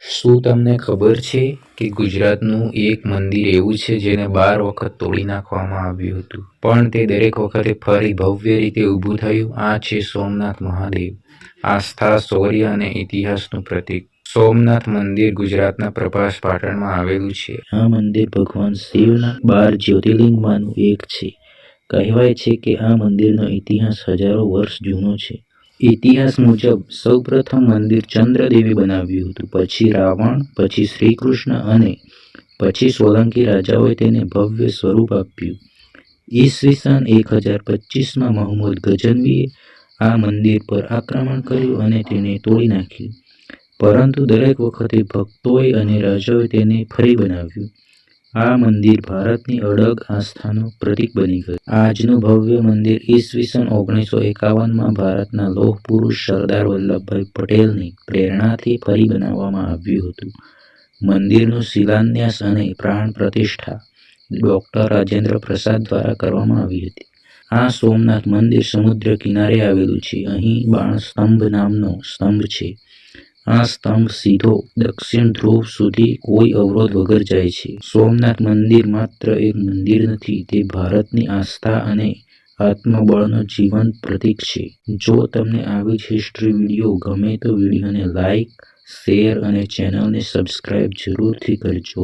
શું તમને ખબર છે કે ગુજરાતનું એક મંદિર એવું છે જેને 12 વખત તોડી નાખવામાં આવ્યું હતું, પણ તે દરેક વખતે ફરી ભવ્ય રીતે ઊભું થયું? આ છે સોમનાથ મહાદેવ, આસ્થા, શૌર્ય અને ઇતિહાસનું પ્રતીક. સોમનાથ મંદિર ગુજરાતના પ્રભાસ પાટણમાં આવેલું છે. આ મંદિર ભગવાન શિવના 12 જ્યોતિર્લિંગમાંનું એક છે. કહેવાય છે કે આ મંદિરનો ઇતિહાસ હજારો વર્ષ જૂનો છે. ઇતિહાસ મુજબ સૌપ્રથમ મંદિર ચંદ્રદેવે બનાવ્યું હતું, પછી રાવણ, પછી શ્રીકૃષ્ણ અને પછી સોલંકી રાજાઓએ તેને ભવ્ય સ્વરૂપ આપ્યું. ઈસવીસન 1025માં મહમૂદ ગઝનવીએ આ મંદિર પર આક્રમણ કર્યું અને તેને તોડી નાખ્યું, પરંતુ દરેક વખતે ભક્તોએ અને રાજાઓએ તેને ફરી બનાવ્યું. આ મંદિર ભારતની અડગ આસ્થાનું પ્રતીક બની ગયું. આજનું ભવ્ય મંદિર ઈસવીસન 1951માં ભારતના લોહ પુરુષ સરદાર વલ્લભભાઈ પટેલની પ્રેરણાથી ફરી બનાવવામાં આવ્યું હતું. મંદિરનું શિલાન્યાસ અને પ્રાણ પ્રતિષ્ઠા ડૉક્ટર રાજેન્દ્ર પ્રસાદ દ્વારા કરવામાં આવી હતી. આ સોમનાથ મંદિર સમુદ્ર કિનારે આવેલું છે. અહીં બાણસ્તંભ નામનો સ્તંભ છે. આ સ્તંભ સીધો દક્ષિણ ધ્રુવ સુધી કોઈ અવરોધ વગર જાય છે. સોમનાથ મંદિર માત્ર એક મંદિર નથી, તે ભારતની આસ્થા અને આત્મબળનો જીવંત પ્રતીક છે. જો તમને આવી જ હિસ્ટ્રી વિડીયો ગમે તો વિડીયોને લાઇક, શેર અને ચેનલને સબસ્ક્રાઇબ જરૂરથી કરજો.